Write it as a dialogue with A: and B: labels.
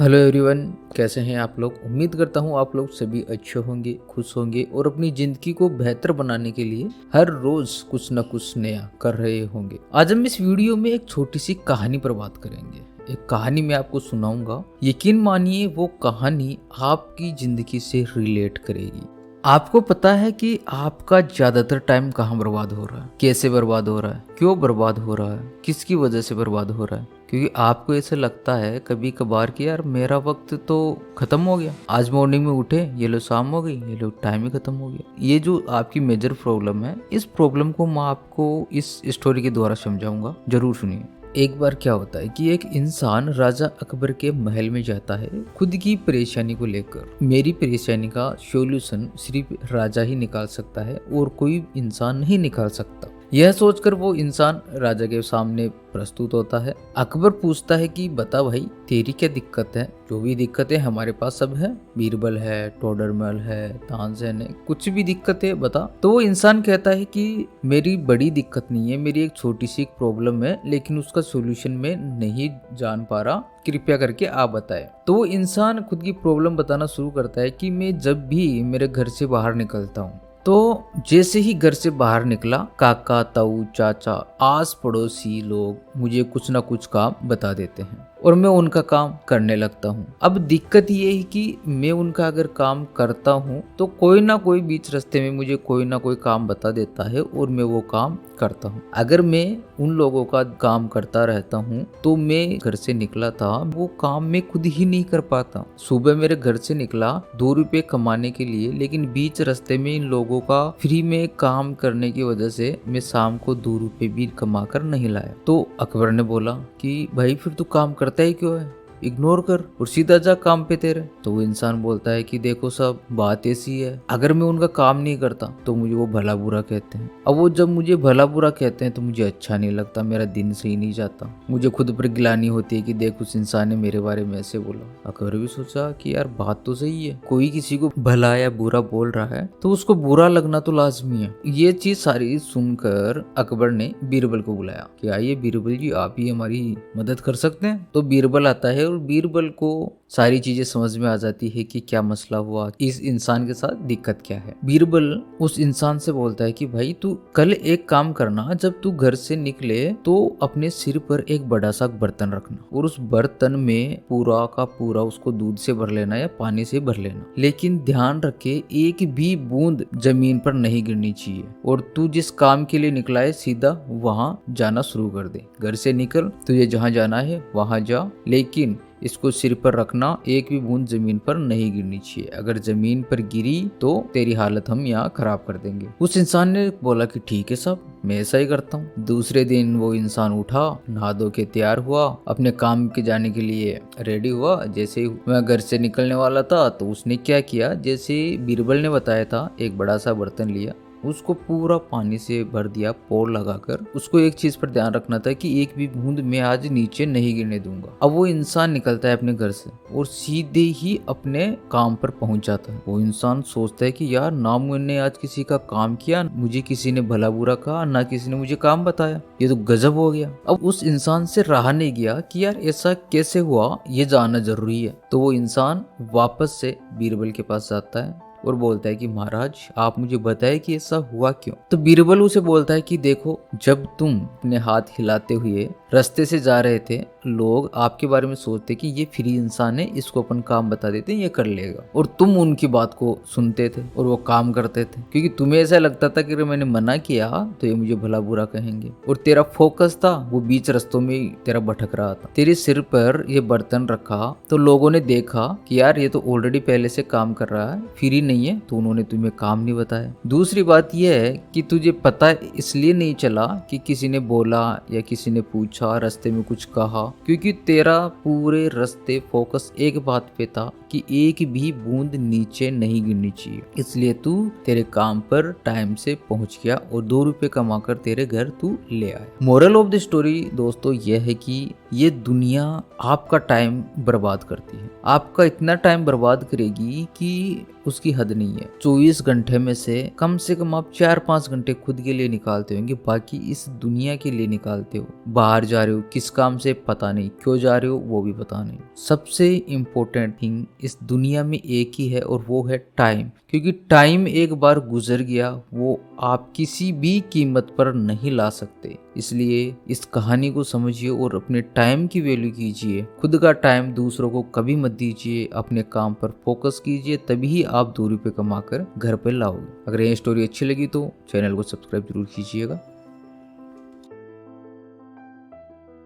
A: Hello everyone, कैसे हैं आप लोग। उम्मीद करता हूँ आप लोग सभी अच्छे होंगे, खुश होंगे और अपनी ज़िंदगी को बेहतर बनाने के लिए हर रोज़ कुछ न कुछ नया कर रहे होंगे। आज हम इस वीडियो में एक छोटी सी कहानी पर बात करेंगे। एक कहानी मैं आपको सुनाऊंगा, यकीन मानिए वो कहानी आपकी ज़िंदगी से रिलेट करेगी। आपको पता है कि आपका ज्यादातर टाइम कहाँ बर्बाद हो रहा है, कैसे बर्बाद हो रहा है, क्यों बर्बाद हो रहा है, किसकी वजह से बर्बाद हो रहा है। क्योंकि आपको ऐसे लगता है कभी कभार कि यार मेरा वक्त तो खत्म हो गया, आज मॉर्निंग में उठे ये लो शाम हो गई, ये लो टाइम ही खत्म हो गया। ये जो आपकी मेजर प्रॉब्लम है, इस प्रॉब्लम को मैं आपको इस स्टोरी के द्वारा समझाऊंगा, जरूर सुनिए। एक बार क्या होता है कि एक इंसान राजा अकबर के महल में जाता है खुद की परेशानी को लेकर। मेरी परेशानी का सॉल्यूशन सिर्फ राजा ही निकाल सकता है और कोई इंसान नहीं निकाल सकता। यह सोचकर वो इंसान राजा के सामने प्रस्तुत होता है। अकबर पूछता है कि बता भाई, तेरी क्या दिक्कत है। जो भी दिक्कत है हमारे पास सब है, बीरबल है, टोडरमल है, तानसेन है, कुछ भी दिक्कत है बता। तो वो इंसान कहता है कि मेरी बड़ी दिक्कत नहीं है, मेरी एक छोटी सी प्रॉब्लम है, लेकिन उसका सोल्यूशन मैं नहीं जान पा रहा, कृपया करके आप बताएं। तो वो इंसान खुद की प्रॉब्लम बताना शुरू करता है कि मैं जब भी मेरे घर से बाहर निकलता हूँ, तो जैसे ही घर से बाहर निकला, काका, ताऊ, चाचा, आस पड़ोसी लोग मुझे कुछ ना कुछ काम बता देते हैं और मैं उनका काम करने लगता हूँ। अब दिक्कत ये है कि मैं उनका अगर काम करता हूँ तो कोई ना कोई बीच रास्ते में मुझे कोई ना कोई काम बता देता है और मैं वो काम करता हूँ। अगर मैं उन लोगों का काम करता रहता हूँ तो मैं घर से निकला था, वो काम मैं खुद ही नहीं कर पाता। सुबह मेरे घर से निकला 2 रुपए कमाने के लिए, लेकिन बीच रास्ते में इन लोगों का फ्री में काम करने की वजह से मैं शाम को 2 रुपए भी कमा कर नहीं लाया। तो अकबर ने बोला कि भाई फिर तू काम करता ही क्यों है, इग्नोर कर और सीधा जा काम पे तेरे। तो वो इंसान बोलता है कि देखो सब बात ऐसी है, अगर मैं उनका काम नहीं करता तो मुझे वो भला बुरा कहते हैं। अब वो जब मुझे भला बुरा कहते हैं तो मुझे अच्छा नहीं लगता, मेरा दिन सही नहीं जाता, मुझे खुद पर गिलानी होती है कि देख उस इंसान ने मेरे बारे में ऐसे बोला। अकबर भी सोचा कि यार बात तो सही है, कोई किसी को भला या बुरा बोल रहा है तो उसको बुरा लगना तो लाजमी है। ये चीज सारी सुनकर अकबर ने बीरबल को बुलाया कि आइए बीरबल जी, आप ही हमारी मदद कर सकते हैं। तो बीरबल आता है और बीरबल को सारी चीजें समझ में आ जाती है कि क्या मसला हुआ, इस इंसान के साथ दिक्कत क्या है। बीरबल उस इंसान से बोलता है कि भाई तू कल एक काम करना, जब तू घर से निकले तो अपने सिर पर एक बड़ा सा बर्तन रखना और उस बर्तन में पूरा का पूरा उसको दूध से भर लेना या पानी से भर लेना, लेकिन ध्यान रखे एक भी बूंद जमीन पर नहीं गिरनी चाहिए। और तू जिस काम के लिए निकला है सीधा वहां जाना शुरू कर दे। घर से निकल, तुझे जहां जाना है वहां जा, लेकिन इसको सिर पर रखना, एक भी बूंद जमीन पर नहीं गिरनी चाहिए। अगर जमीन पर गिरी तो तेरी हालत हम यहाँ खराब कर देंगे। उस इंसान ने बोला कि ठीक है साहब, मैं ऐसा ही करता हूँ। दूसरे दिन वो इंसान उठा, नहा धो के तैयार हुआ, अपने काम के जाने के लिए रेडी हुआ। जैसे ही वह घर से निकलने वाला था तो उसने क्या किया, जैसे बीरबल ने बताया था, एक बड़ा सा बर्तन लिया, उसको पूरा पानी से भर दिया पोर लगाकर। उसको एक चीज पर ध्यान रखना था कि एक भी बूंद मैं आज नीचे नहीं गिरने दूंगा। अब वो इंसान निकलता है अपने घर से और सीधे ही अपने काम पर पहुंच जाता है। वो इंसान सोचता है कि यार ना मैंने आज किसी का काम किया, मुझे किसी ने भला बुरा कहा, ना किसी ने मुझे काम बताया, ये तो गजब हो गया। अब उस इंसान से रहा नहीं गया कि यार ऐसा कैसे हुआ, ये जानना जरूरी है। तो वो इंसान वापस से बीरबल के पास जाता है और बोलता है कि महाराज आप मुझे बताए कि ऐसा हुआ क्यों। तो बीरबल उसे बोलता है कि देखो, जब तुम अपने हाथ हिलाते हुए रास्ते से जा रहे थे, लोग आपके बारे में सोचते कि ये फ्री इंसान है, इसको अपन काम बता देते ये कर लेगा, और तुम उनकी बात को सुनते थे और वो काम करते थे, क्योंकि तुम्हें ऐसा लगता था कि अगर मैंने मना किया तो ये मुझे भला बुरा कहेंगे। और तेरा फोकस था वो बीच रास्तों में तेरा भटक रहा था। तेरे सिर पर ये बर्तन रखा तो लोगों ने देखा कि यार ये तो ऑलरेडी पहले से काम कर रहा है, फ्री नहीं है, तो उन्होंने तुम्हें काम नहीं बताया। दूसरी बात यह है कि तुझे पता इसलिए नहीं चला कि किसी ने बोला या किसी ने पूछा, रास्ते में कुछ कहा, क्योंकि तेरा पूरे रास्ते फोकस एक बात पे था कि एक भी बूंद नीचे नहीं गिरनी चाहिए, इसलिए तू तेरे काम पर टाइम से पहुंच गया और 2 रुपए कमाकर तेरे घर तू ले आया। मोरल ऑफ द स्टोरी दोस्तों यह है कि ये दुनिया आपका टाइम बर्बाद करती है, आपका इतना टाइम बर्बाद करेगी कि उसकी हद नहीं है। 24 घंटे में से कम आप 4-5 घंटे खुद के लिए निकालते होंगे, बाकी इस दुनिया के लिए निकालते हो। बाहर जा रहे हो किस काम से पता नहीं, क्यों जा रहे हो वो भी पता नहीं। सबसे इम्पोर्टेंट थिंग इस दुनिया में एक ही है और वो है टाइम, क्योंकि टाइम एक बार गुजर गया वो आप किसी भी कीमत पर नहीं ला सकते। इसलिए इस कहानी को समझिए और अपने टाइम की वैल्यू कीजिए। खुद का टाइम दूसरों को कभी मत दीजिए, अपने काम पर फोकस कीजिए, तभी आप 2 रुपए कमाकर घर पर लाओगे। अगर ये स्टोरी अच्छी लगी तो चैनल को सब्सक्राइब जरूर कीजिएगा।